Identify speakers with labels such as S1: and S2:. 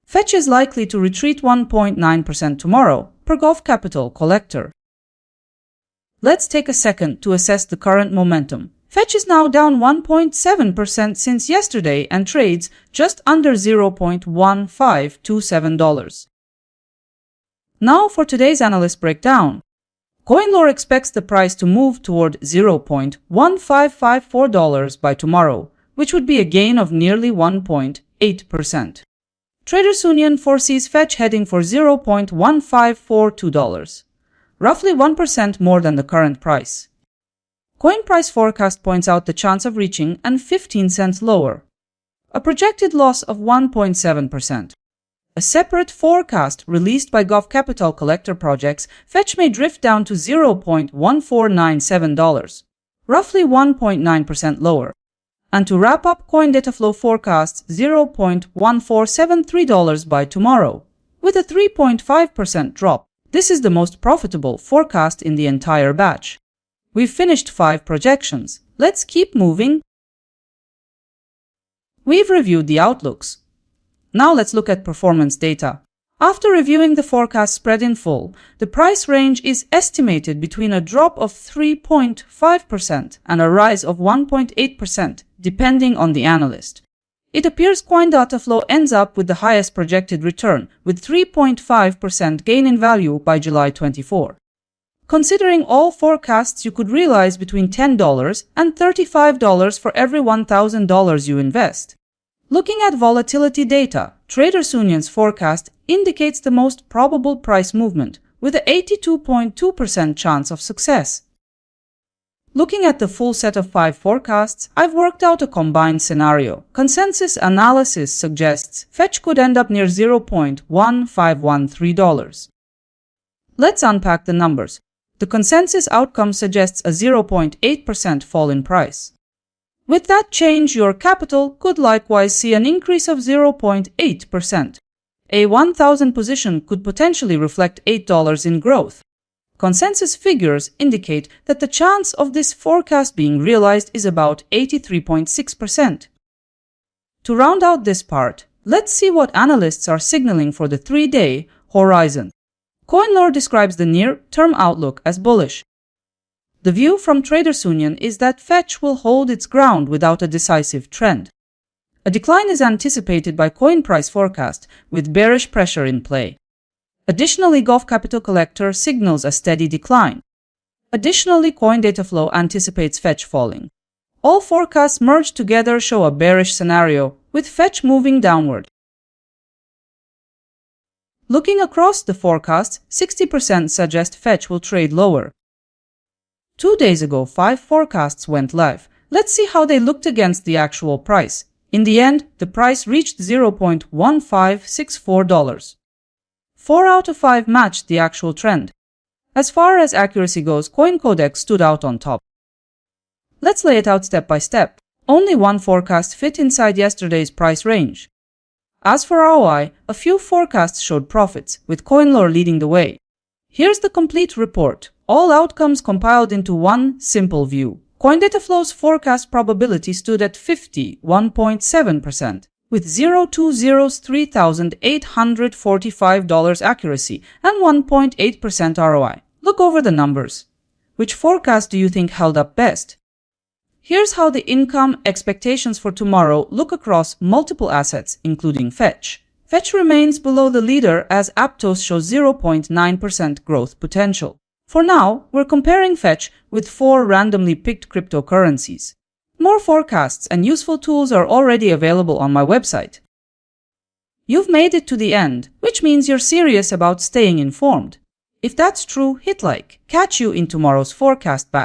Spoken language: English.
S1: Fetch is likely to retreat 1.9% tomorrow, per Gulf Capital Collector. Let's take a second to assess the current momentum. Fetch is now down 1.7% since yesterday and trades just under $0.1527. Now for today's analyst breakdown. CoinLore expects the price to move toward $0.1554 by tomorrow, which would be a gain of nearly 1.8%. Traders Union foresees Fetch heading for $0.1542, roughly 1% more than the current price. Coin price forecast points out the chance of reaching and 15 cents lower, a projected loss of 1.7%. A separate forecast released by Gulf Capital Collector projects Fetch may drift down to $0.1497, roughly 1.9% lower. And to wrap up, CoinDataFlow forecasts $0.1473 by tomorrow, with a 3.5% drop. This is the most profitable forecast in the entire batch. We've finished 5 projections. Let's keep moving. We've reviewed the outlooks. Now let's look at performance data. After reviewing the forecast spread in full, the price range is estimated between a drop of 3.5% and a rise of 1.8%, depending on the analyst. It appears CoinDataFlow ends up with the highest projected return, with 3.5% gain in value by July 24. Considering all forecasts, you could realize between $10 and $35 for every $1,000 you invest. Looking at volatility data, Traders Union's forecast indicates the most probable price movement, with an 82.2% chance of success. Looking at the full set of 5 forecasts, I've worked out a combined scenario. Consensus analysis suggests Fetch could end up near $0.1513. Let's unpack the numbers. The consensus outcome suggests a 0.8% fall in price. With that change, your capital could likewise see an increase of 0.8%. A 1,000 position could potentially reflect $8 in growth. Consensus figures indicate that the chance of this forecast being realized is about 83.6%. To round out this part, let's see what analysts are signaling for the 3-day horizon. CoinLore describes the near-term outlook as bullish. The view from Traders Union is that Fetch will hold its ground without a decisive trend. A decline is anticipated by coin price forecast, with bearish pressure in play. Additionally, Gulf Capital Collector signals a steady decline. Additionally, CoinDataFlow anticipates Fetch falling. All forecasts merged together show a bearish scenario, with Fetch moving downward. Looking across the forecasts, 60% suggest Fetch will trade lower. 2 days ago, 5 forecasts went live. Let's see how they looked against the actual price. In the end, the price reached $0.1564. 4 out of 5 matched the actual trend. As far as accuracy goes, CoinCodex stood out on top. Let's lay it out step by step. Only one forecast fit inside yesterday's price range. As for ROI, a few forecasts showed profits, with CoinLore leading the way. Here's the complete report, all outcomes compiled into one simple view. CoinDataFlow's forecast probability stood at 51.7%, with 0.203,845 accuracy and 1.8% ROI. Look over the numbers. Which forecast do you think held up best? Here's how the income expectations for tomorrow look across multiple assets, including Fetch. Fetch remains below the leader as Aptos shows 0.9% growth potential. For now, we're comparing Fetch with 4 randomly picked cryptocurrencies. More forecasts and useful tools are already available on my website. You've made it to the end, which means you're serious about staying informed. If that's true, hit like. Catch you in tomorrow's forecast batch.